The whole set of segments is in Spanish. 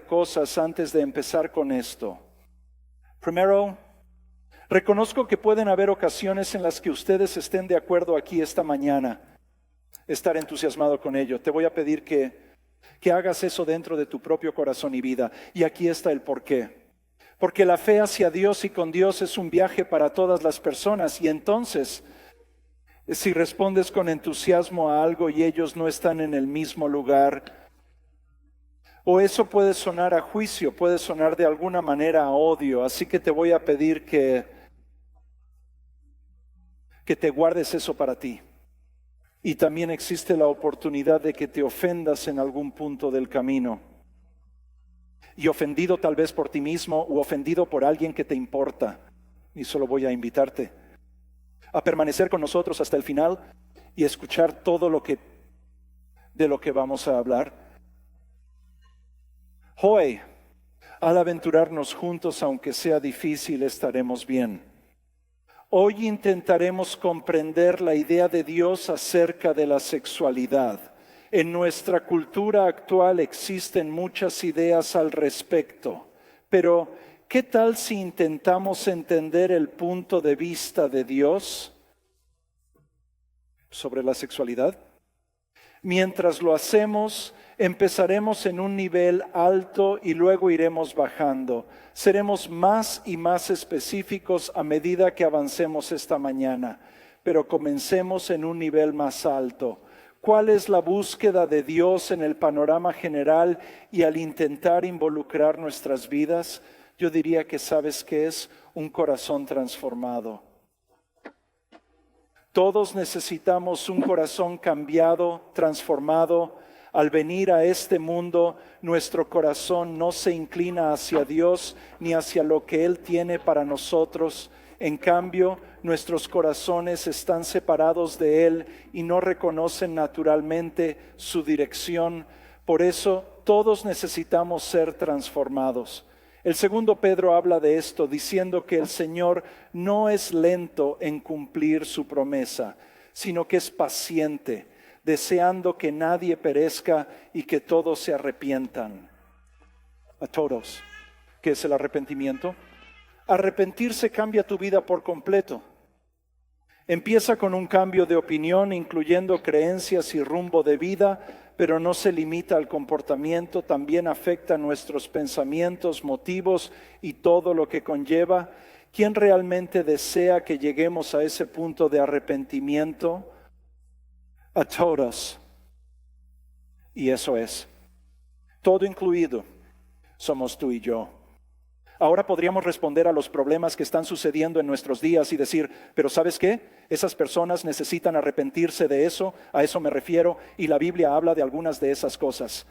cosas antes de empezar con esto. Primero, reconozco que pueden haber ocasiones en las que ustedes estén de acuerdo aquí esta mañana, estar entusiasmado con ello. Te voy a pedir que hagas eso dentro de tu propio corazón y vida. Y aquí está el porqué. Porque la fe hacia Dios y con Dios es un viaje para todas las personas. Y entonces, si respondes con entusiasmo a algo y ellos no están en el mismo lugar, o eso puede sonar a juicio, puede sonar de alguna manera a odio. Así que te voy a pedir que te guardes eso para ti. Y también existe la oportunidad de que te ofendas en algún punto del camino. Y ofendido tal vez por ti mismo o ofendido por alguien que te importa. Y solo voy a invitarte a permanecer con nosotros hasta el final y escuchar todo de lo que vamos a hablar. Hoy, al aventurarnos juntos, aunque sea difícil, estaremos bien. Hoy intentaremos comprender la idea de Dios acerca de la sexualidad. En nuestra cultura actual existen muchas ideas al respecto, pero ¿qué tal si intentamos entender el punto de vista de Dios sobre la sexualidad? Mientras lo hacemos, empezaremos en un nivel alto y luego iremos bajando. Seremos más y más específicos a medida que avancemos esta mañana, pero comencemos en un nivel más alto. ¿Cuál es la búsqueda de Dios en el panorama general y al intentar involucrar nuestras vidas? Yo diría que ¿sabes qué es? Un corazón transformado. Todos necesitamos un corazón cambiado, transformado. Al venir a este mundo, nuestro corazón no se inclina hacia Dios ni hacia lo que Él tiene para nosotros. En cambio, nuestros corazones están separados de Él y no reconocen naturalmente su dirección. Por eso, todos necesitamos ser transformados. El segundo Pedro habla de esto, diciendo que el Señor no es lento en cumplir su promesa, sino que es paciente, deseando que nadie perezca y que todos se arrepientan. A todos. ¿Qué es el arrepentimiento? Arrepentirse cambia tu vida por completo. Empieza con un cambio de opinión, incluyendo creencias y rumbo de vida, pero no se limita al comportamiento, también afecta nuestros pensamientos, motivos y todo lo que conlleva. ¿Quién realmente desea que lleguemos a ese punto de arrepentimiento? A todos. Y eso es, todo incluido, somos tú y yo. Ahora podríamos responder a los problemas que están sucediendo en nuestros días y decir, pero ¿sabes qué? Esas personas necesitan arrepentirse de eso, a eso me refiero, y la Biblia habla de algunas de esas cosas.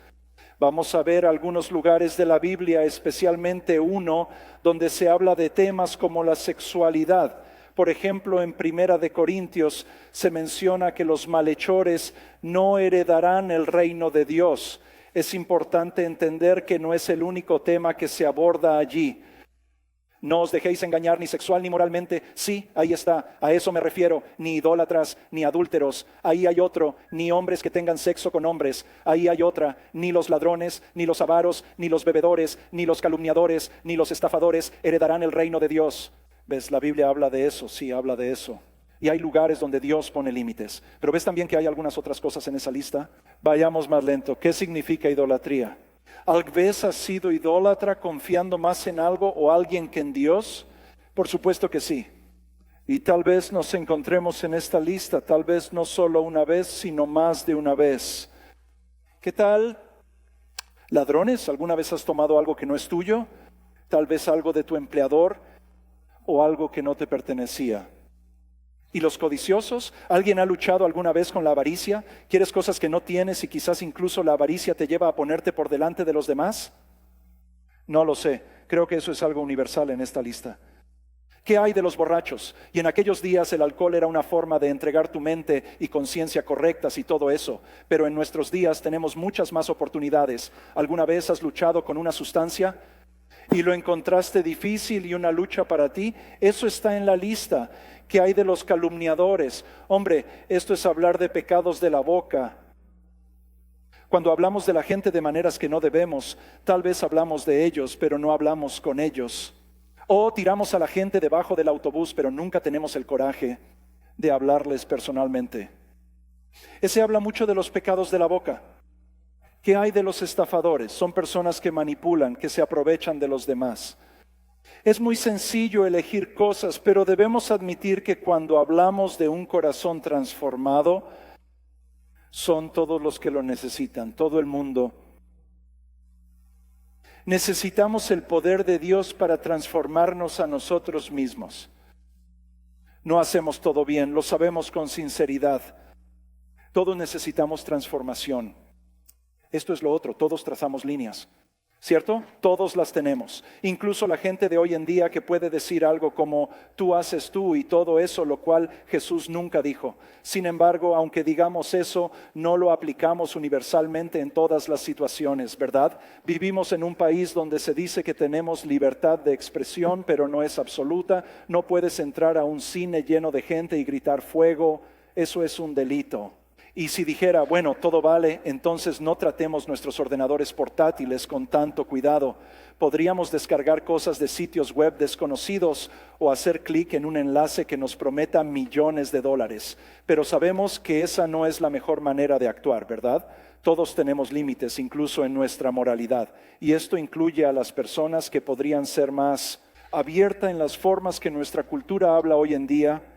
Vamos a ver algunos lugares de la Biblia, especialmente uno donde se habla de temas como la sexualidad. Por ejemplo, en Primera de Corintios se menciona que los malhechores no heredarán el reino de Dios. Es importante entender que no es el único tema que se aborda allí. No os dejéis engañar ni sexual ni moralmente. Sí, ahí está, a eso me refiero. Ni idólatras, ni adúlteros. Ahí hay otro, ni hombres que tengan sexo con hombres. Ahí hay otra, ni los ladrones, ni los avaros, ni los bebedores, ni los calumniadores, ni los estafadores heredarán el reino de Dios. ¿Ves? La Biblia habla de eso, sí, habla de eso. Y hay lugares donde Dios pone límites. Pero ves también que hay algunas otras cosas en esa lista. Vayamos más lento. ¿Qué significa idolatría? ¿Alguna vez has sido idólatra confiando más en algo o alguien que en Dios? Por supuesto que sí. Y tal vez nos encontremos en esta lista, tal vez no solo una vez, sino más de una vez. ¿Qué tal? ¿Ladrones? ¿Alguna vez has tomado algo que no es tuyo? Tal vez algo de tu empleador o algo que no te pertenecía. ¿Y los codiciosos? ¿Alguien ha luchado alguna vez con la avaricia? ¿Quieres cosas que no tienes y quizás incluso la avaricia te lleva a ponerte por delante de los demás? No lo sé, creo que eso es algo universal en esta lista. ¿Qué hay de los borrachos? Y en aquellos días el alcohol era una forma de entregar tu mente y conciencia correctas y todo eso. Pero en nuestros días tenemos muchas más oportunidades. ¿Alguna vez has luchado con una sustancia y lo encontraste difícil y una lucha para ti? Eso está en la lista. ¿Qué hay de los calumniadores? Hombre, esto es hablar de pecados de la boca. Cuando hablamos de la gente de maneras que no debemos, tal vez hablamos de ellos, pero no hablamos con ellos. O tiramos a la gente debajo del autobús, pero nunca tenemos el coraje de hablarles personalmente. Ese habla mucho de los pecados de la boca. ¿Qué hay de los estafadores? Son personas que manipulan, que se aprovechan de los demás. Es muy sencillo elegir cosas, pero debemos admitir que cuando hablamos de un corazón transformado, son todos los que lo necesitan, todo el mundo. Necesitamos el poder de Dios para transformarnos a nosotros mismos. No hacemos todo bien, lo sabemos con sinceridad. Todos necesitamos transformación. Esto es lo otro, todos trazamos líneas, ¿cierto? Todos las tenemos. Incluso la gente de hoy en día que puede decir algo como tú haces tú y todo eso, lo cual Jesús nunca dijo. Sin embargo, aunque digamos eso, no lo aplicamos universalmente en todas las situaciones, ¿verdad? Vivimos en un país donde se dice que tenemos libertad de expresión, pero no es absoluta. No puedes entrar a un cine lleno de gente y gritar fuego. Eso es un delito. Y si dijera, bueno, todo vale, entonces no tratemos nuestros ordenadores portátiles con tanto cuidado. Podríamos descargar cosas de sitios web desconocidos o hacer clic en un enlace que nos prometa millones de dólares. Pero sabemos que esa no es la mejor manera de actuar, ¿verdad? Todos tenemos límites, incluso en nuestra moralidad. Y esto incluye a las personas que podrían ser más abiertas en las formas que nuestra cultura habla hoy en día.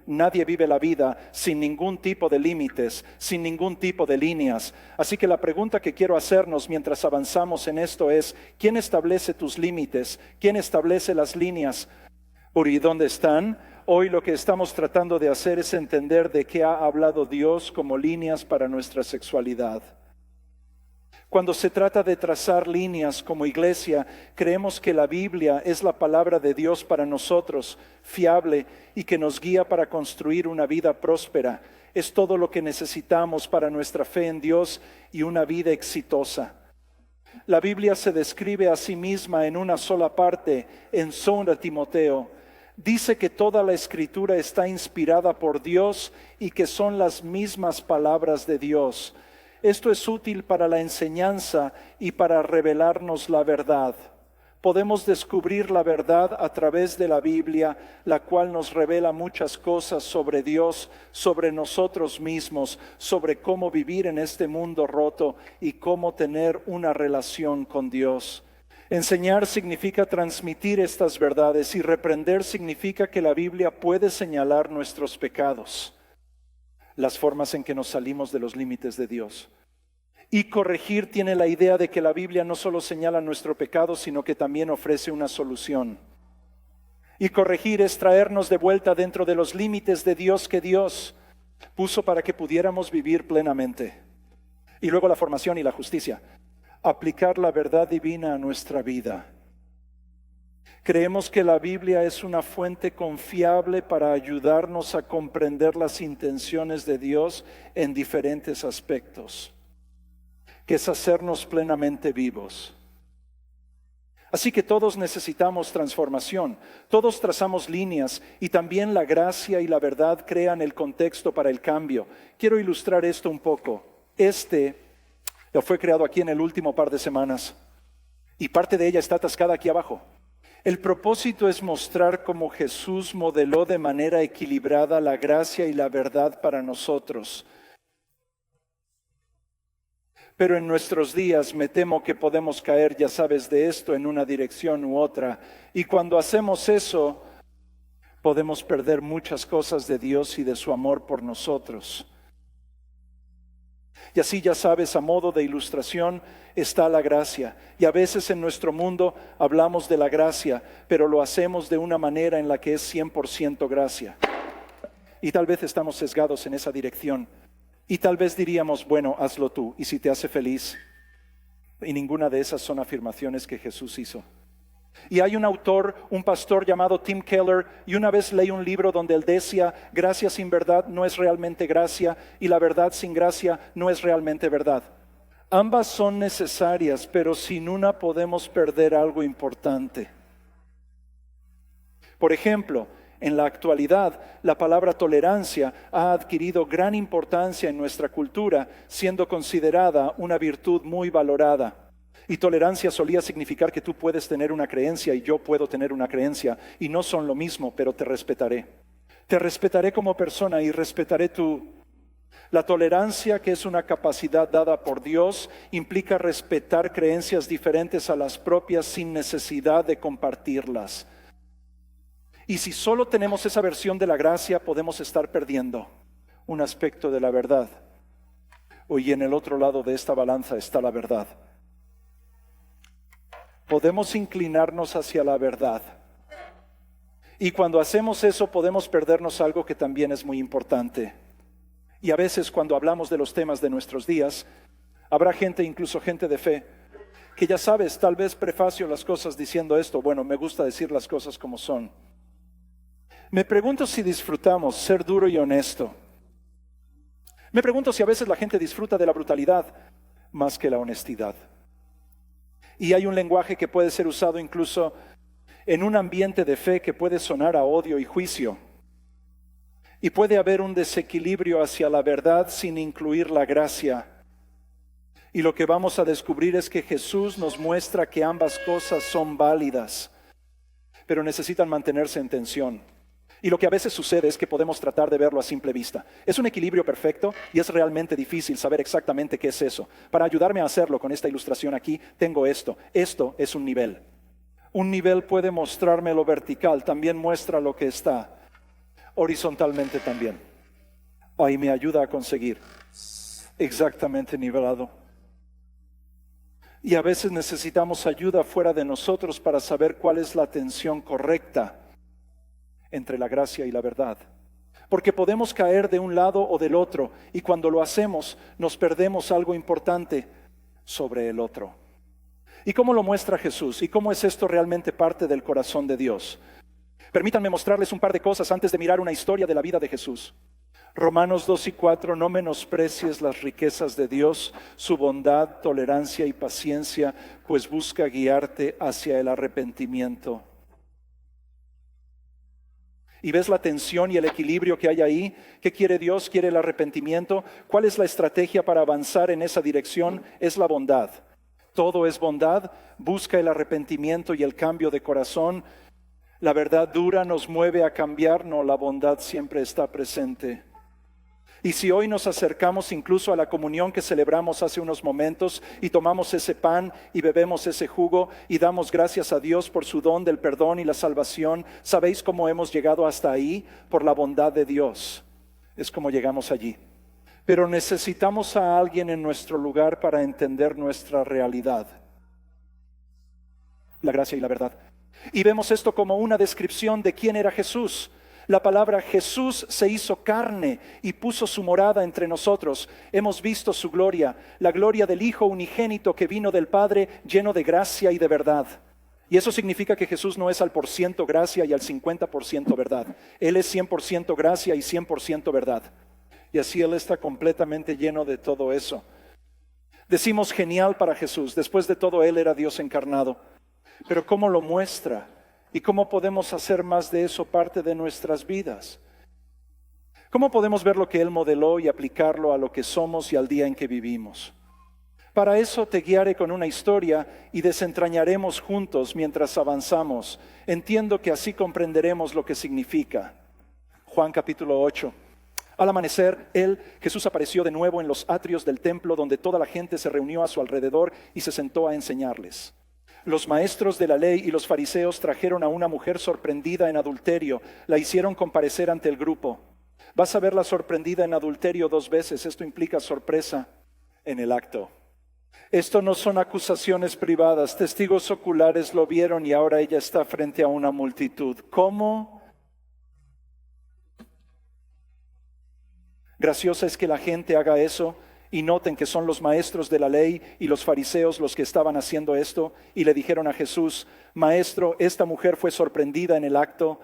Nadie vive la vida sin ningún tipo de límites, sin ningún tipo de líneas. Así que la pregunta que quiero hacernos mientras avanzamos en esto es, ¿quién establece tus límites? ¿Quién establece las líneas? ¿Y dónde están? Hoy lo que estamos tratando de hacer es entender de qué ha hablado Dios como líneas para nuestra sexualidad. Cuando se trata de trazar líneas como iglesia, creemos que la Biblia es la palabra de Dios para nosotros, fiable y que nos guía para construir una vida próspera. Es todo lo que necesitamos para nuestra fe en Dios y una vida exitosa. La Biblia se describe a sí misma en una sola parte, en 2 Timoteo. Dice que toda la Escritura está inspirada por Dios y que son las mismas palabras de Dios. Esto es útil para la enseñanza y para revelarnos la verdad. Podemos descubrir la verdad a través de la Biblia, la cual nos revela muchas cosas sobre Dios, sobre nosotros mismos, sobre cómo vivir en este mundo roto y cómo tener una relación con Dios. Enseñar significa transmitir estas verdades y reprender significa que la Biblia puede señalar nuestros pecados, las formas en que nos salimos de los límites de Dios. Y corregir tiene la idea de que la Biblia no solo señala nuestro pecado, sino que también ofrece una solución. Y corregir es traernos de vuelta dentro de los límites de Dios que Dios puso para que pudiéramos vivir plenamente. Y luego la formación y la justicia. Aplicar la verdad divina a nuestra vida. Creemos que la Biblia es una fuente confiable para ayudarnos a comprender las intenciones de Dios en diferentes aspectos, que es hacernos plenamente vivos. Así que todos necesitamos transformación, todos trazamos líneas y también la gracia y la verdad crean el contexto para el cambio. Quiero ilustrar esto un poco. Fue creado aquí en el último par de semanas y parte de ella está atascada aquí abajo. El propósito es mostrar cómo Jesús modeló de manera equilibrada la gracia y la verdad para nosotros. Pero en nuestros días me temo que podemos caer, ya sabes, de esto en una dirección u otra. Y cuando hacemos eso, podemos perder muchas cosas de Dios y de su amor por nosotros. Y así, ya sabes, a modo de ilustración está la gracia. Y a veces en nuestro mundo hablamos de la gracia, pero lo hacemos de una manera en la que es 100% gracia. Y tal vez estamos sesgados en esa dirección. Y tal vez diríamos, bueno, hazlo tú, y si te hace feliz. Y ninguna de esas son afirmaciones que Jesús hizo. Y hay un autor, un pastor llamado Tim Keller, y una vez leí un libro donde él decía, gracia sin verdad no es realmente gracia, y la verdad sin gracia no es realmente verdad. Ambas son necesarias, pero sin una podemos perder algo importante. Por ejemplo, En la actualidad, la palabra tolerancia ha adquirido gran importancia en nuestra cultura, siendo considerada una virtud muy valorada. Y tolerancia solía significar que tú puedes tener una creencia y yo puedo tener una creencia, y no son lo mismo, pero te respetaré. Te respetaré como persona y respetaré La tolerancia, que es una capacidad dada por Dios, implica respetar creencias diferentes a las propias sin necesidad de compartirlas. Y si solo tenemos esa versión de la gracia, podemos estar perdiendo un aspecto de la verdad. Y en el otro lado de esta balanza está la verdad. Podemos inclinarnos hacia la verdad. Y cuando hacemos eso, podemos perdernos algo que también es muy importante. Y a veces cuando hablamos de los temas de nuestros días, habrá gente, incluso gente de fe, que ya sabes, tal vez prefacio las cosas diciendo esto. Bueno, me gusta decir las cosas como son. Me pregunto si disfrutamos ser duro y honesto. Me pregunto si a veces la gente disfruta de la brutalidad más que la honestidad. Y hay un lenguaje que puede ser usado incluso en un ambiente de fe que puede sonar a odio y juicio. Y puede haber un desequilibrio hacia la verdad sin incluir la gracia. Y lo que vamos a descubrir es que Jesús nos muestra que ambas cosas son válidas, pero necesitan mantenerse en tensión. Y lo que a veces sucede es que podemos tratar de verlo a simple vista. Es un equilibrio perfecto y es realmente difícil saber exactamente qué es eso. Para ayudarme a hacerlo con esta ilustración aquí, tengo esto. Esto es un nivel. Un nivel puede mostrarme lo vertical, también muestra lo que está horizontalmente también. Ahí me ayuda a conseguir exactamente nivelado. Y a veces necesitamos ayuda fuera de nosotros para saber cuál es la tensión correcta entre la gracia y la verdad. Porque podemos caer de un lado o del otro, y cuando lo hacemos nos perdemos algo importante sobre el otro. ¿Y cómo lo muestra Jesús? ¿Y cómo es esto realmente parte del corazón de Dios? Permítanme mostrarles un par de cosas antes de mirar una historia de la vida de Jesús. Romanos 2:4, no menosprecies las riquezas de Dios, su bondad, tolerancia y paciencia, pues busca guiarte hacia el arrepentimiento. ¿Y ves la tensión y el equilibrio que hay ahí? ¿Qué quiere Dios? ¿Quiere el arrepentimiento? ¿Cuál es la estrategia para avanzar en esa dirección? Es la bondad. Todo es bondad, busca el arrepentimiento y el cambio de corazón. La verdad dura nos mueve a cambiar, no, la bondad siempre está presente. Y si hoy nos acercamos incluso a la comunión que celebramos hace unos momentos y tomamos ese pan y bebemos ese jugo y damos gracias a Dios por su don del perdón y la salvación, ¿sabéis cómo hemos llegado hasta ahí? Por la bondad de Dios. Es como llegamos allí. Pero necesitamos a alguien en nuestro lugar para entender nuestra realidad. La gracia y la verdad. Y vemos esto como una descripción de quién era Jesús. La palabra Jesús se hizo carne y puso su morada entre nosotros. Hemos visto su gloria, la gloria del Hijo unigénito que vino del Padre, lleno de gracia y de verdad. Y eso significa que Jesús no es al % gracia y al 50% verdad. Él es 100% gracia y 100% verdad. Y así Él está completamente lleno de todo eso. Decimos genial para Jesús. Después de todo, Él era Dios encarnado. Pero ¿cómo lo muestra? ¿Y cómo podemos hacer más de eso parte de nuestras vidas? ¿Cómo podemos ver lo que Él modeló y aplicarlo a lo que somos y al día en que vivimos? Para eso te guiaré con una historia y desentrañaremos juntos mientras avanzamos. Entiendo que así comprenderemos lo que significa. Juan capítulo 8. Al amanecer, Jesús apareció de nuevo en los atrios del templo donde toda la gente se reunió a su alrededor y se sentó a enseñarles. Los maestros de la ley y los fariseos trajeron a una mujer sorprendida en adulterio. La hicieron comparecer ante el grupo. Vas a verla sorprendida en adulterio 2 veces. Esto implica sorpresa en el acto. Esto no son acusaciones privadas. Testigos oculares lo vieron y ahora ella está frente a una multitud. ¿Cómo? Graciosa es que la gente haga eso. Y noten que son los maestros de la ley y los fariseos los que estaban haciendo esto. Y le dijeron a Jesús: Maestro, esta mujer fue sorprendida en el acto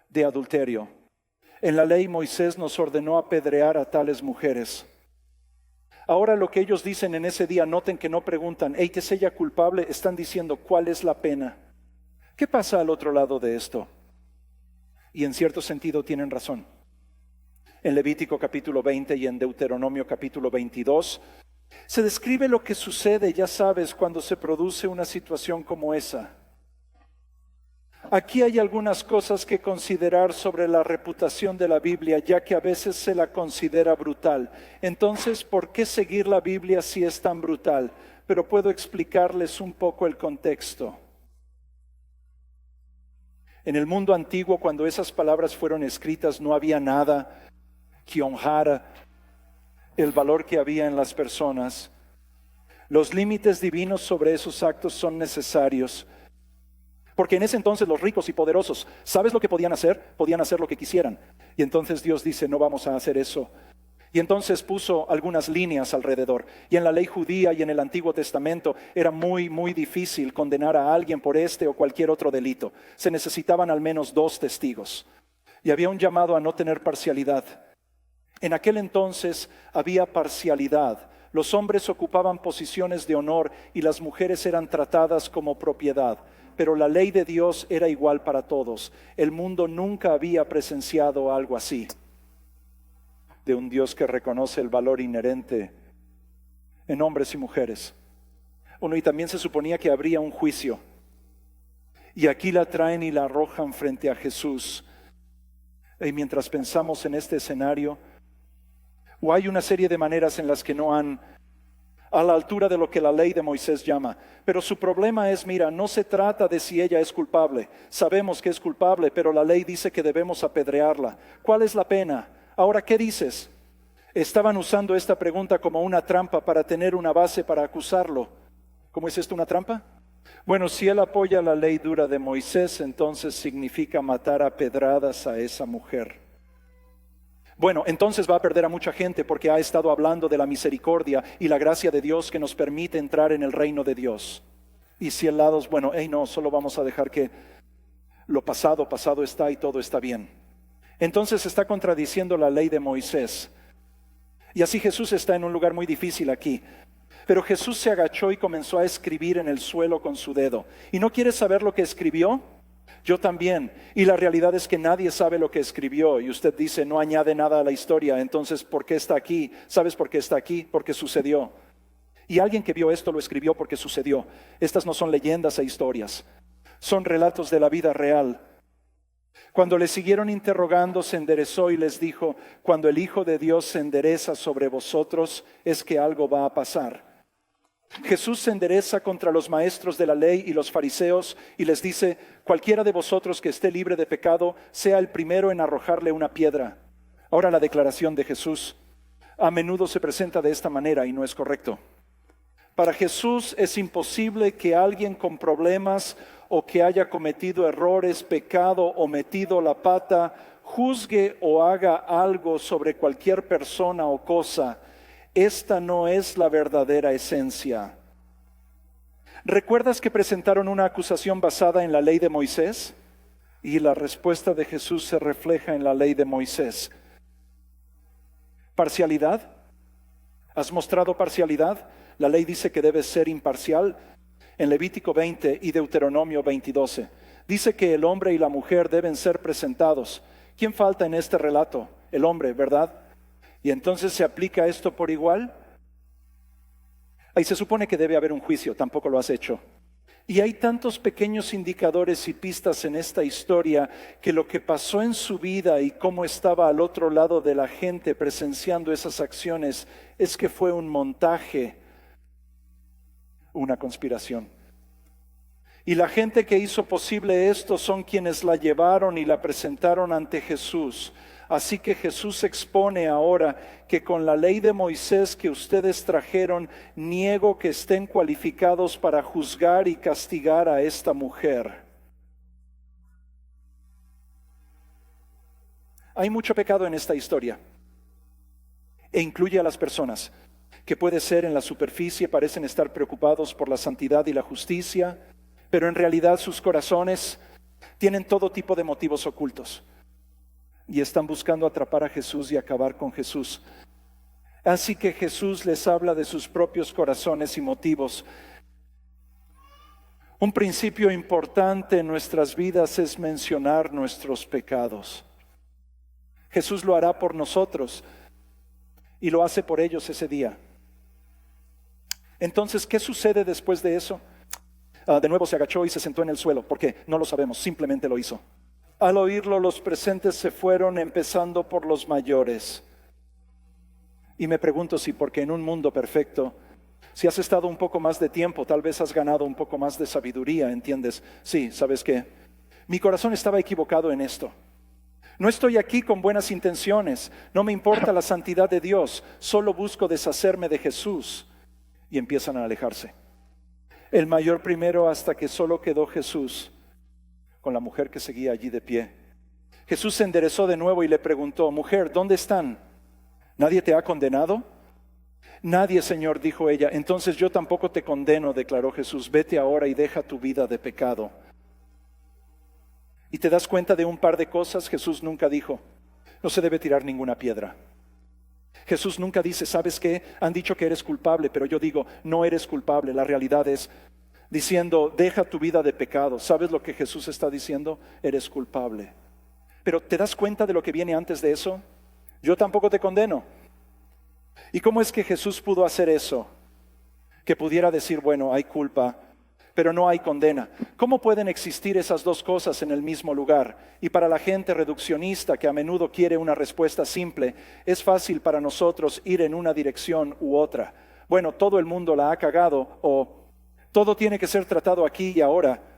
de adulterio. En la ley Moisés nos ordenó apedrear a tales mujeres. Ahora lo que ellos dicen en ese día, noten que no preguntan: ¿que es ella culpable? Están diciendo: ¿cuál es la pena? ¿Qué pasa al otro lado de esto? Y en cierto sentido tienen razón. En Levítico capítulo 20 y en Deuteronomio capítulo 22 se describe lo que sucede, ya sabes, cuando se produce una situación como esa. Aquí hay algunas cosas que considerar sobre la reputación de la Biblia, ya que a veces se la considera brutal. Entonces, ¿por qué seguir la Biblia si es tan brutal? Pero puedo explicarles un poco el contexto. En el mundo antiguo, cuando esas palabras fueron escritas, no había nada que honrara el valor que había en las personas. Los límites divinos sobre esos actos son necesarios. Porque en ese entonces los ricos y poderosos, ¿sabes lo que podían hacer? Podían hacer lo que quisieran. Y entonces Dios dice, no vamos a hacer eso. Y entonces puso algunas líneas alrededor. Y en la ley judía y en el Antiguo Testamento era muy difícil condenar a alguien por este o cualquier otro delito. Se necesitaban al menos 2 testigos. Y había un llamado a no tener parcialidad. En aquel entonces había parcialidad. Los hombres ocupaban posiciones de honor y las mujeres eran tratadas como propiedad. Pero la ley de Dios era igual para todos. El mundo nunca había presenciado algo así. De un Dios que reconoce el valor inherente en hombres y mujeres. Y también se suponía que habría un juicio. Y aquí la traen y la arrojan frente a Jesús. Y mientras pensamos en este escenario, o hay una serie de maneras en las que no han a la altura de lo que la ley de Moisés llama. Pero su problema es, mira, no se trata de si ella es culpable. Sabemos que es culpable, pero la ley dice que debemos apedrearla. ¿Cuál es la pena? Ahora, ¿qué dices? Estaban usando esta pregunta como una trampa para tener una base para acusarlo. ¿Cómo es esto una trampa? Bueno, si él apoya la ley dura de Moisés, entonces significa matar a pedradas a esa mujer. Bueno, entonces va a perder a mucha gente porque ha estado hablando de la misericordia y la gracia de Dios que nos permite entrar en el reino de Dios. Y si el lado es, bueno, no, solo vamos a dejar que lo pasado está y todo está bien. Entonces está contradiciendo la ley de Moisés. Y así Jesús está en un lugar muy difícil aquí. Pero Jesús se agachó y comenzó a escribir en el suelo con su dedo. ¿Y no quieres saber lo que escribió? Yo también. Y la realidad es que nadie sabe lo que escribió. Y usted dice, no añade nada a la historia. Entonces, ¿por qué está aquí? ¿Sabes por qué está aquí? Porque sucedió. Y alguien que vio esto lo escribió porque sucedió. Estas no son leyendas e historias. Son relatos de la vida real. Cuando le siguieron interrogando, se enderezó y les dijo, cuando el Hijo de Dios se endereza sobre vosotros, es que algo va a pasar. Jesús se endereza contra los maestros de la ley y los fariseos y les dice, cualquiera de vosotros que esté libre de pecado, sea el primero en arrojarle una piedra. Ahora la declaración de Jesús a menudo se presenta de esta manera y no es correcto. Para Jesús es imposible que alguien con problemas o que haya cometido errores, pecado o metido la pata, juzgue o haga algo sobre cualquier persona o cosa. Esta no es la verdadera esencia. ¿Recuerdas que presentaron una acusación basada en la ley de Moisés? Y la respuesta de Jesús se refleja en la ley de Moisés. ¿Parcialidad? ¿Has mostrado parcialidad? La ley dice que debes ser imparcial. En Levítico 20 y Deuteronomio 20:12 dice que el hombre y la mujer deben ser presentados. ¿Quién falta en este relato? El hombre, ¿verdad? Y entonces se aplica esto por igual. Ahí se supone que debe haber un juicio, tampoco lo has hecho. Y hay tantos pequeños indicadores y pistas en esta historia que lo que pasó en su vida y cómo estaba al otro lado de la gente presenciando esas acciones es que fue un montaje, una conspiración. Y la gente que hizo posible esto son quienes la llevaron y la presentaron ante Jesús. Así que Jesús expone ahora que con la ley de Moisés que ustedes trajeron, niego que estén cualificados para juzgar y castigar a esta mujer. Hay mucho pecado en esta historia e incluye a las personas que puede ser en la superficie parecen estar preocupados por la santidad y la justicia, pero en realidad sus corazones tienen todo tipo de motivos ocultos. Y están buscando atrapar a Jesús y acabar con Jesús. Así que Jesús les habla de sus propios corazones y motivos. Un principio importante en nuestras vidas es mencionar nuestros pecados. Jesús lo hará por nosotros y lo hace por ellos ese día. Entonces, ¿qué sucede después de eso? De nuevo se agachó y se sentó en el suelo. ¿Por qué? No lo sabemos, simplemente lo hizo. Al oírlo, los presentes se fueron, empezando por los mayores. Y me pregunto si porque en un mundo perfecto, si has estado un poco más de tiempo, tal vez has ganado un poco más de sabiduría, ¿entiendes? Sí, ¿sabes qué? Mi corazón estaba equivocado en esto. No estoy aquí con buenas intenciones, no me importa la santidad de Dios, solo busco deshacerme de Jesús. Y empiezan a alejarse. El mayor primero hasta que solo quedó Jesús con la mujer que seguía allí de pie. Jesús se enderezó de nuevo y le preguntó: mujer, ¿dónde están? ¿Nadie te ha condenado? Nadie, Señor, dijo ella. Entonces yo tampoco te condeno, declaró Jesús. Vete ahora y deja tu vida de pecado. Y te das cuenta de un par de cosas. Jesús nunca dijo: no se debe tirar ninguna piedra. Jesús nunca dice: ¿sabes qué? Han dicho que eres culpable, pero yo digo, no eres culpable. La realidad es diciendo: deja tu vida de pecado. ¿Sabes lo que Jesús está diciendo? Eres culpable. Pero ¿te das cuenta de lo que viene antes de eso? Yo tampoco te condeno. ¿Y cómo es que Jesús pudo hacer eso? Que pudiera decir: bueno, hay culpa, pero no hay condena. ¿Cómo pueden existir esas dos cosas en el mismo lugar? Y para la gente reduccionista que a menudo quiere una respuesta simple, es fácil para nosotros ir en una dirección u otra. Bueno, todo el mundo la ha cagado, o todo tiene que ser tratado aquí y ahora.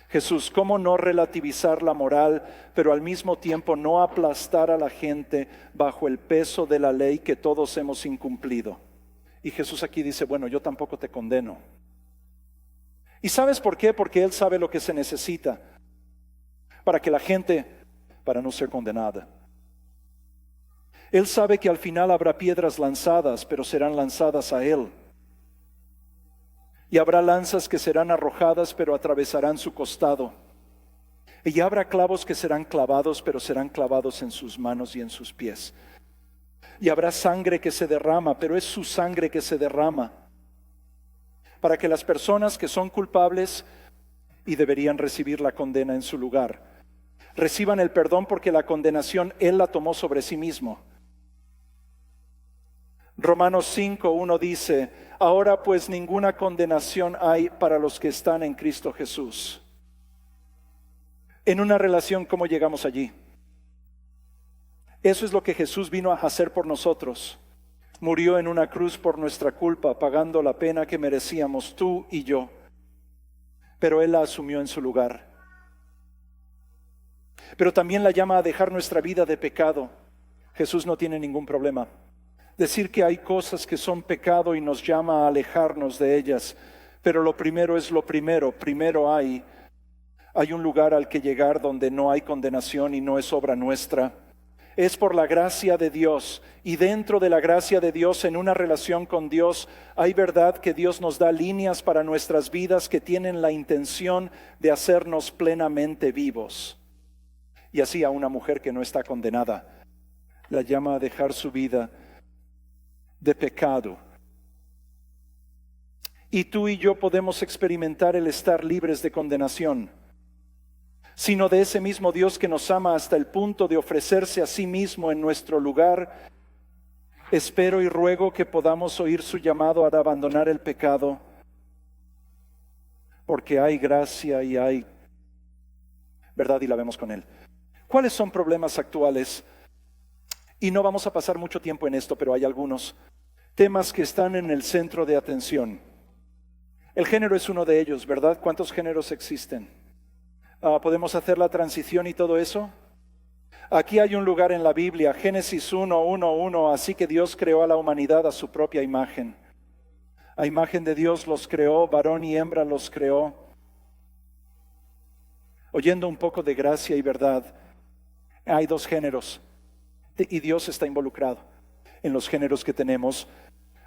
Jesús, ¿cómo no relativizar la moral, pero al mismo tiempo no aplastar a la gente bajo el peso de la ley que todos hemos incumplido? Y Jesús aquí dice: bueno, yo tampoco te condeno. ¿Y sabes por qué? Porque Él sabe lo que se necesita para que la gente, para no ser condenada. Él sabe que al final habrá piedras lanzadas, pero serán lanzadas a Él. Y habrá lanzas que serán arrojadas, pero atravesarán su costado. Y habrá clavos que serán clavados, pero serán clavados en sus manos y en sus pies. Y habrá sangre que se derrama, pero es su sangre que se derrama para que las personas que son culpables y deberían recibir la condena en su lugar, reciban el perdón, porque la condenación Él la tomó sobre sí mismo. Romanos 5:1 dice: ahora pues ninguna condenación hay para los que están en Cristo Jesús. En una relación, ¿cómo llegamos allí? Eso es lo que Jesús vino a hacer por nosotros. Murió en una cruz por nuestra culpa, pagando la pena que merecíamos tú y yo. Pero Él la asumió en su lugar. Pero también la llama a dejar nuestra vida de pecado. Jesús no tiene ningún problema. Decir que hay cosas que son pecado y nos llama a alejarnos de ellas. Pero lo primero es lo primero. Primero hay un lugar al que llegar donde no hay condenación y no es obra nuestra. Es por la gracia de Dios, y dentro de la gracia de Dios, en una relación con Dios, hay verdad que Dios nos da líneas para nuestras vidas que tienen la intención de hacernos plenamente vivos. Y así a una mujer que no está condenada, la llama a dejar su vida de pecado. Y tú y yo podemos experimentar el estar libres de condenación, sino de ese mismo Dios que nos ama hasta el punto de ofrecerse a sí mismo en nuestro lugar. Espero y ruego que podamos oír su llamado a abandonar el pecado, porque hay gracia y hay verdad, y la vemos con Él. ¿Cuáles son problemas actuales? Y no vamos a pasar mucho tiempo en esto, pero hay algunos temas que están en el centro de atención. El género es uno de ellos, ¿verdad? ¿Cuántos géneros existen? ¿Podemos hacer la transición y todo eso? Aquí hay un lugar en la Biblia, Génesis 1:1:1, así que Dios creó a la humanidad a su propia imagen. A imagen de Dios los creó, varón y hembra los creó. Oyendo un poco de gracia y verdad, hay dos géneros y Dios está involucrado en los géneros que tenemos,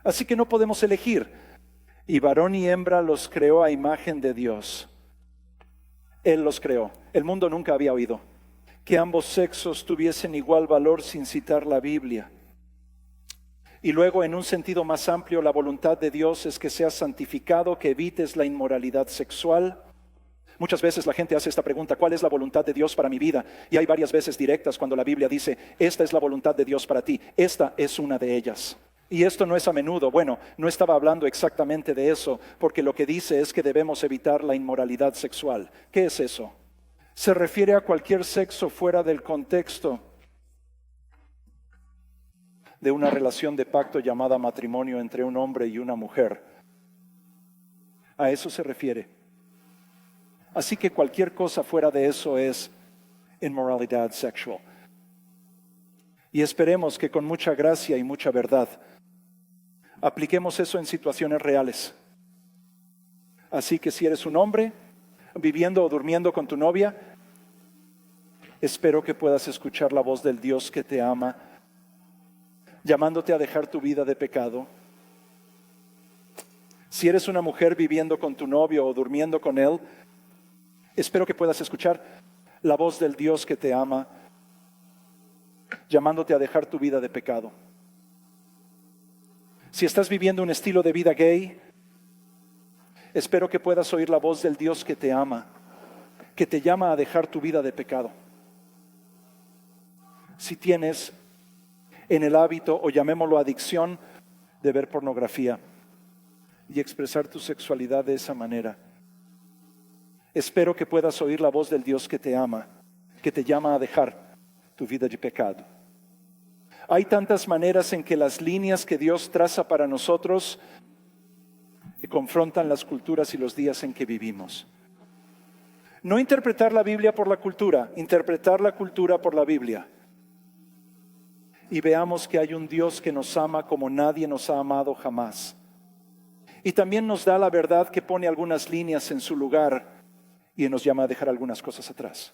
así que no podemos elegir. Y varón y hembra los creó a imagen de Dios. Él los creó. El mundo nunca había oído que ambos sexos tuviesen igual valor sin citar la Biblia. Y luego, en un sentido más amplio, la voluntad de Dios es que seas santificado, que evites la inmoralidad sexual. Muchas veces la gente hace esta pregunta: ¿cuál es la voluntad de Dios para mi vida? Y hay varias veces directas cuando la Biblia dice: esta es la voluntad de Dios para ti. Esta es una de ellas. Y esto no es a menudo. Bueno, no estaba hablando exactamente de eso, porque lo que dice es que debemos evitar la inmoralidad sexual. ¿Qué es eso? Se refiere a cualquier sexo fuera del contexto de una relación de pacto llamada matrimonio entre un hombre y una mujer. A eso se refiere. Así que cualquier cosa fuera de eso es inmoralidad sexual. Y esperemos que con mucha gracia y mucha verdad apliquemos eso en situaciones reales. Así que si eres un hombre viviendo o durmiendo con tu novia, espero que puedas escuchar la voz del Dios que te ama, llamándote a dejar tu vida de pecado. Si eres una mujer viviendo con tu novio o durmiendo con él, espero que puedas escuchar la voz del Dios que te ama, llamándote a dejar tu vida de pecado. Si estás viviendo un estilo de vida gay, espero que puedas oír la voz del Dios que te ama, que te llama a dejar tu vida de pecado. Si tienes en el hábito, o llamémoslo adicción, de ver pornografía y expresar tu sexualidad de esa manera, espero que puedas oír la voz del Dios que te ama, que te llama a dejar tu vida de pecado. Hay tantas maneras en que las líneas que Dios traza para nosotros confrontan las culturas y los días en que vivimos. No interpretar la Biblia por la cultura, interpretar la cultura por la Biblia. Y veamos que hay un Dios que nos ama como nadie nos ha amado jamás. Y también nos da la verdad que pone algunas líneas en su lugar y nos llama a dejar algunas cosas atrás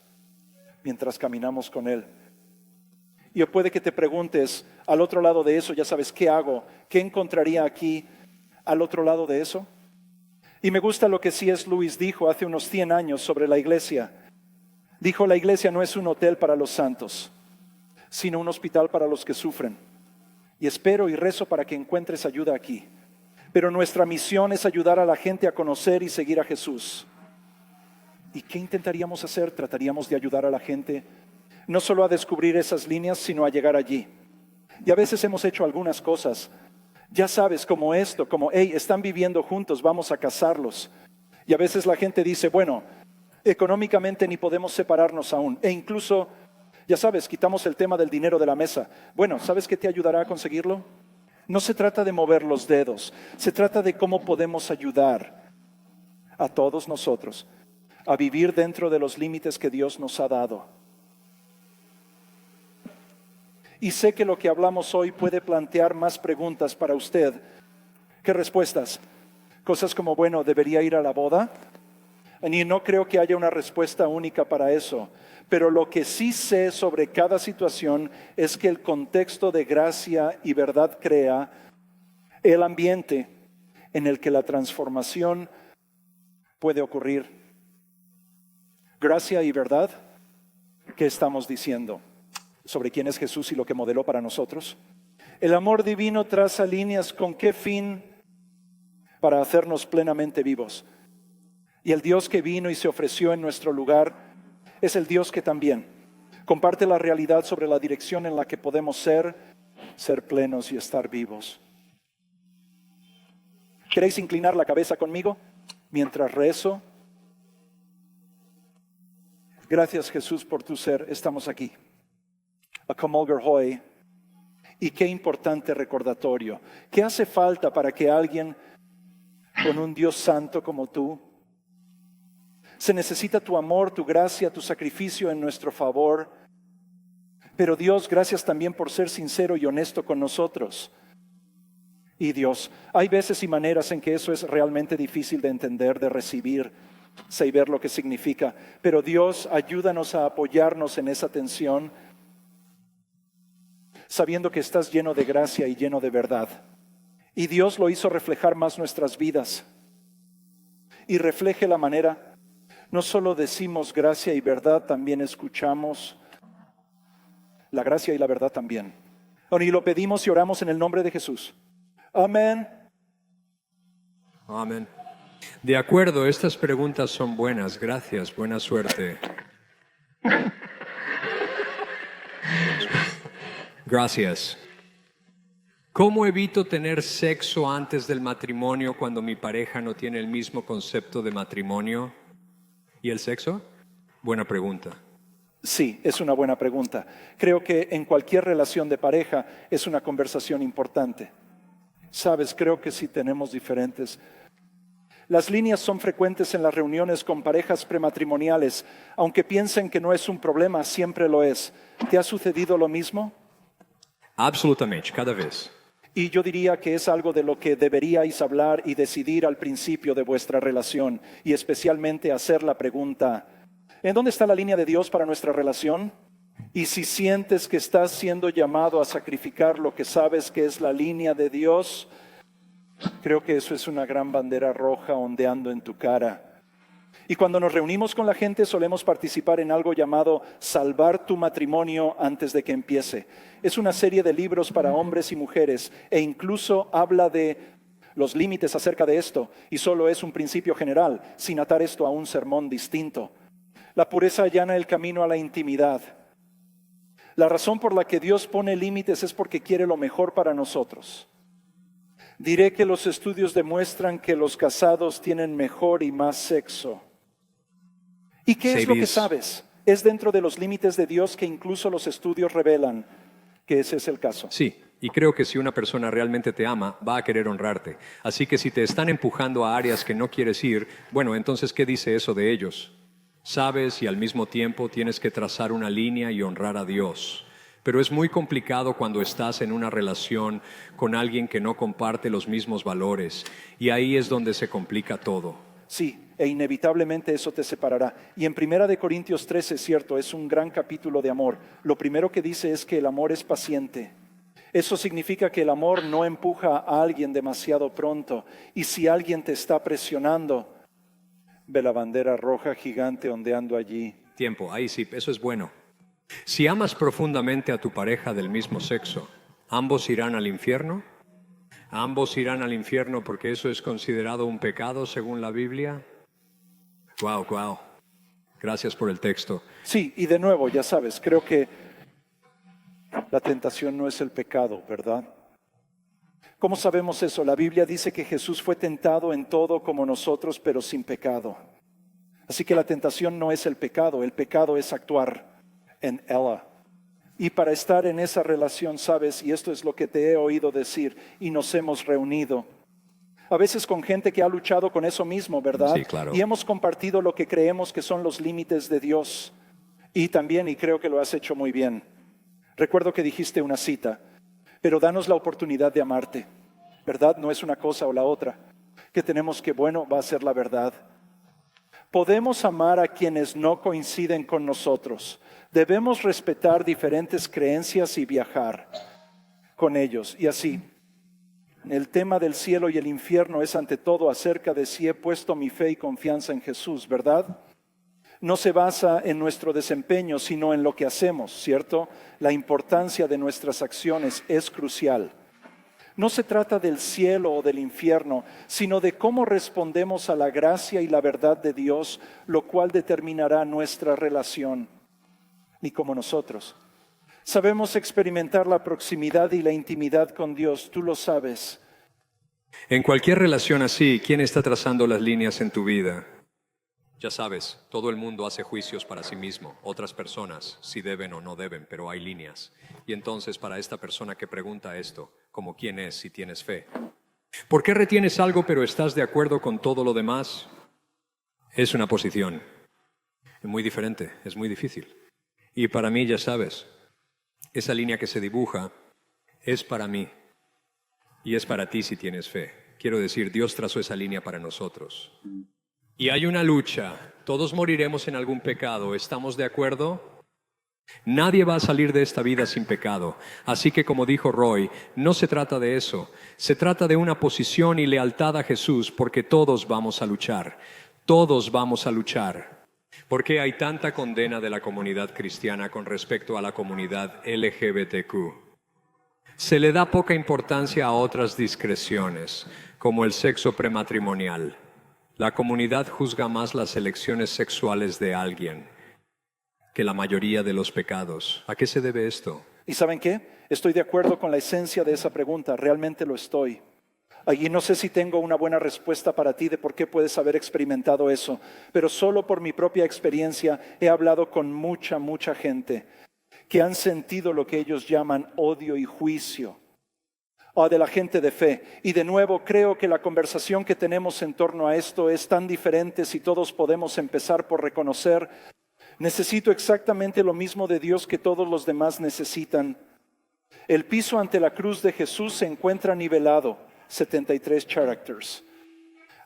mientras caminamos con Él. Y puede que te preguntes, al otro lado de eso, ya sabes, ¿qué hago? ¿Qué encontraría aquí al otro lado de eso? Y me gusta lo que C.S. Lewis dijo hace unos 100 años sobre la iglesia. Dijo: la iglesia no es un hotel para los santos, sino un hospital para los que sufren. Y espero y rezo para que encuentres ayuda aquí. Pero nuestra misión es ayudar a la gente a conocer y seguir a Jesús. ¿Y qué intentaríamos hacer? Trataríamos de ayudar a la gente no solo a descubrir esas líneas, sino a llegar allí. Y a veces hemos hecho algunas cosas, ya sabes, como esto, como: hey, están viviendo juntos, vamos a casarlos. Y a veces la gente dice: bueno, económicamente ni podemos separarnos aún. E incluso, ya sabes, quitamos el tema del dinero de la mesa. Bueno, ¿sabes qué te ayudará a conseguirlo? No se trata de mover los dedos, se trata de cómo podemos ayudar a todos nosotros a vivir dentro de los límites que Dios nos ha dado. Y sé que lo que hablamos hoy puede plantear más preguntas para usted que respuestas. Cosas como: bueno, ¿debería ir a la boda? Y no creo que haya una respuesta única para eso. Pero lo que sí sé sobre cada situación es que el contexto de gracia y verdad crea el ambiente en el que la transformación puede ocurrir. Gracia y verdad, ¿qué estamos diciendo sobre quién es Jesús y lo que modeló para nosotros? El amor divino traza líneas. ¿Con qué fin? Para hacernos plenamente vivos. Y el Dios que vino y se ofreció en nuestro lugar es el Dios que también comparte la realidad sobre la dirección en la que podemos ser plenos y estar vivos. ¿Queréis inclinar la cabeza conmigo mientras rezo? Gracias, Jesús, por tu ser. Estamos aquí. A comulgar hoy. Y qué importante recordatorio. ¿Qué hace falta para que alguien con un Dios santo como tú? Se necesita tu amor, tu gracia, tu sacrificio en nuestro favor. Pero Dios, gracias también por ser sincero y honesto con nosotros. Y Dios, hay veces y maneras en que eso es realmente difícil de entender, de recibir, saber lo que significa. Pero Dios, ayúdanos a apoyarnos en esa tensión, sabiendo que estás lleno de gracia y lleno de verdad. Y Dios lo hizo reflejar más nuestras vidas. Y refleje la manera. No solo decimos gracia y verdad, también escuchamos la gracia y la verdad también. Y lo pedimos y oramos en el nombre de Jesús. Amén. Amén. De acuerdo, estas preguntas son buenas. Gracias, buena suerte. Gracias. ¿Cómo evito tener sexo antes del matrimonio cuando mi pareja no tiene el mismo concepto de matrimonio? ¿Y el sexo? Buena pregunta. Sí, es una buena pregunta. Creo que en cualquier relación de pareja es una conversación importante. Sabes, creo que sí tenemos diferentes. Las líneas son frecuentes en las reuniones con parejas prematrimoniales. Aunque piensen que no es un problema, siempre lo es. ¿Te ha sucedido lo mismo? Absolutamente, cada vez. Y yo diría que es algo de lo que deberíais hablar y decidir al principio de vuestra relación, y especialmente hacer la pregunta, ¿en dónde está la línea de Dios para nuestra relación? Y si sientes que estás siendo llamado a sacrificar lo que sabes que es la línea de Dios, creo que eso es una gran bandera roja ondeando en tu cara. Y cuando nos reunimos con la gente solemos participar en algo llamado Salvar tu matrimonio antes de que empiece. Es una serie de libros para hombres y mujeres e incluso habla de los límites acerca de esto y solo es un principio general, sin atar esto a un sermón distinto. La pureza allana el camino a la intimidad. La razón por la que Dios pone límites es porque quiere lo mejor para nosotros. Diré que los estudios demuestran que los casados tienen mejor y más sexo. ¿Y qué es lo que sabes? Es dentro de los límites de Dios que incluso los estudios revelan que ese es el caso. Sí, y creo que si una persona realmente te ama, va a querer honrarte. Así que si te están empujando a áreas que no quieres ir, bueno, entonces, ¿qué dice eso de ellos? Sabes y al mismo tiempo tienes que trazar una línea y honrar a Dios. Pero es muy complicado cuando estás en una relación con alguien que no comparte los mismos valores. Y ahí es donde se complica todo. Sí, e inevitablemente eso te separará. Y en 1 Corintios 13, es cierto, es un gran capítulo de amor. Lo primero que dice es que el amor es paciente. Eso significa que el amor no empuja a alguien demasiado pronto. Y si alguien te está presionando, ve la bandera roja gigante ondeando allí. Tiempo, ahí sí, eso es bueno. Si amas profundamente a tu pareja del mismo sexo, ¿ambos irán al infierno? ¿Ambos irán al infierno porque eso es considerado un pecado según la Biblia? Wow. Gracias por el texto. Sí, y de nuevo, ya sabes, creo que la tentación no es el pecado, ¿verdad? ¿Cómo sabemos eso? La Biblia dice que Jesús fue tentado en todo como nosotros, pero sin pecado. Así que la tentación no es el pecado es actuar en ella. Y para estar en esa relación, sabes, y esto es lo que te he oído decir, y nos hemos reunido, a veces con gente que ha luchado con eso mismo, ¿verdad? Sí, claro. Y hemos compartido lo que creemos que son los límites de Dios. Y también, y creo que lo has hecho muy bien, recuerdo que dijiste una cita, pero danos la oportunidad de amarte, ¿verdad? No es una cosa o la otra, que tenemos que, bueno, va a ser la verdad. Podemos amar a quienes no coinciden con nosotros. Debemos respetar diferentes creencias y viajar con ellos. Y así, el tema del cielo y el infierno es ante todo acerca de si he puesto mi fe y confianza en Jesús, ¿verdad? No se basa en nuestro desempeño, sino en lo que hacemos, ¿cierto? La importancia de nuestras acciones es crucial. No se trata del cielo o del infierno, sino de cómo respondemos a la gracia y la verdad de Dios, lo cual determinará nuestra relación. Ni como nosotros. Sabemos experimentar la proximidad y la intimidad con Dios, tú lo sabes. En cualquier relación así, ¿quién está trazando las líneas en tu vida? Ya sabes, todo el mundo hace juicios para sí mismo, otras personas, si deben o no deben, pero hay líneas. Y entonces para esta persona que pregunta esto, como quién es si tienes fe, ¿por qué retienes algo pero estás de acuerdo con todo lo demás? Es una posición muy diferente, es muy difícil. Y para mí, ya sabes, esa línea que se dibuja es para mí y es para ti si tienes fe. Quiero decir, Dios trazó esa línea para nosotros. Y hay una lucha. Todos moriremos en algún pecado. ¿Estamos de acuerdo? Nadie va a salir de esta vida sin pecado. Así que, como dijo Roy, no se trata de eso. Se trata de una posición y lealtad a Jesús, porque todos vamos a luchar. Todos vamos a luchar. ¿Por qué hay tanta condena de la comunidad cristiana con respecto a la comunidad LGBTQ? Se le da poca importancia a otras discreciones, como el sexo prematrimonial. La comunidad juzga más las elecciones sexuales de alguien que la mayoría de los pecados. ¿A qué se debe esto? ¿Y saben qué? Estoy de acuerdo con la esencia de esa pregunta, realmente lo estoy. Allí no sé si tengo una buena respuesta para ti de por qué puedes haber experimentado eso, pero solo por mi propia experiencia he hablado con mucha gente que han sentido lo que ellos llaman odio y juicio de la gente de fe. Y de nuevo creo que la conversación que tenemos en torno a esto es tan diferente si todos podemos empezar por reconocer: necesito exactamente lo mismo de Dios que todos los demás necesitan. El piso ante la cruz de Jesús se encuentra nivelado, 73 characters.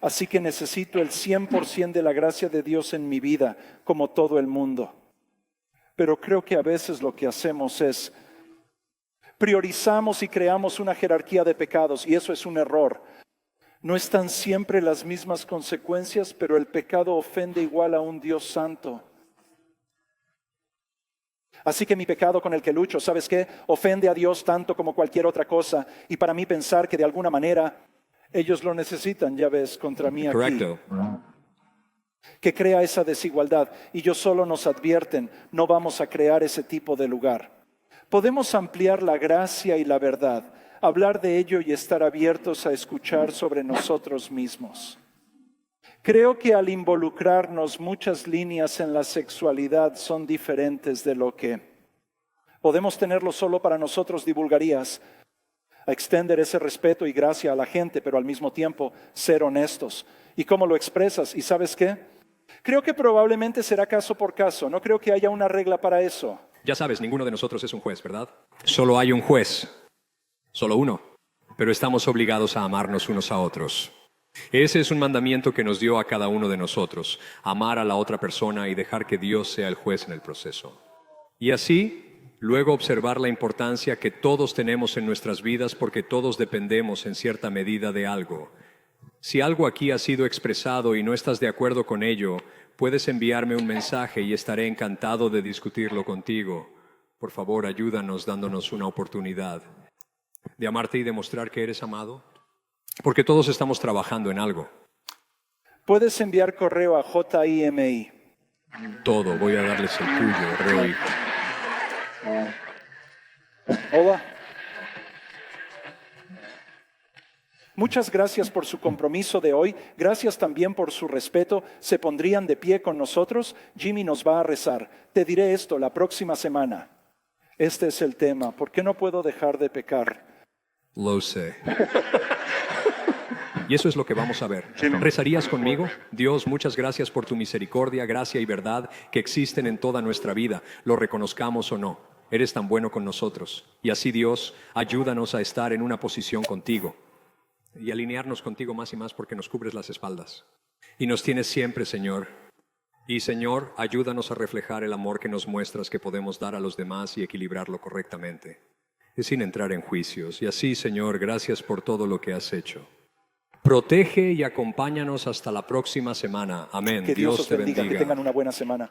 Así que necesito el 100% de la gracia de Dios en mi vida, como todo el mundo. Pero creo que a veces lo que hacemos es priorizamos y creamos una jerarquía de pecados, y eso es un error. No están siempre las mismas consecuencias, pero el pecado ofende igual a un Dios santo. Así que mi pecado con el que lucho, ¿sabes qué? Ofende a Dios tanto como cualquier otra cosa. Y para mí pensar que de alguna manera ellos lo necesitan, ya ves, contra mí aquí. Correcto. Que crea esa desigualdad. Y ellos solo nos advierten, no vamos a crear ese tipo de lugar. Podemos ampliar la gracia y la verdad, hablar de ello y estar abiertos a escuchar sobre nosotros mismos. Creo que al involucrarnos, muchas líneas en la sexualidad son diferentes de lo que podemos tenerlo solo para nosotros. Divulgarías a extender ese respeto y gracia a la gente, pero al mismo tiempo ser honestos. ¿Y cómo lo expresas? ¿Y sabes qué? Creo que probablemente será caso por caso. No creo que haya una regla para eso. Ya sabes, ninguno de nosotros es un juez, ¿verdad? Solo hay un juez. Solo uno. Pero estamos obligados a amarnos unos a otros. Ese es un mandamiento que nos dio a cada uno de nosotros: amar a la otra persona y dejar que Dios sea el juez en el proceso. Y así, luego observar la importancia que todos tenemos en nuestras vidas, porque todos dependemos en cierta medida de algo. Si algo aquí ha sido expresado y no estás de acuerdo con ello, puedes enviarme un mensaje y estaré encantado de discutirlo contigo. Por favor, ayúdanos dándonos una oportunidad de amarte y demostrar que eres amado. Porque todos estamos trabajando en algo. Puedes enviar correo a JIMI. Todo, voy a darles el tuyo, Roy. Hola. Muchas gracias por su compromiso de hoy. Gracias también por su respeto. ¿Se pondrían de pie con nosotros? Jimmy nos va a rezar. Te diré esto la próxima semana. Este es el tema. ¿Por qué no puedo dejar de pecar? Lo sé. Y eso es lo que vamos a ver. ¿Rezarías conmigo? Dios, muchas gracias por tu misericordia, gracia y verdad que existen en toda nuestra vida, lo reconozcamos o no. Eres tan bueno con nosotros. Y así, Dios, ayúdanos a estar en una posición contigo y alinearnos contigo más y más, porque nos cubres las espaldas. Y nos tienes siempre, Señor. Y, Señor, ayúdanos a reflejar el amor que nos muestras que podemos dar a los demás y equilibrarlo correctamente, sin entrar en juicios. Y así, Señor, gracias por todo lo que has hecho. Protege y acompáñanos hasta la próxima semana. Amén. Que Dios os te bendiga. Que tengan una buena semana.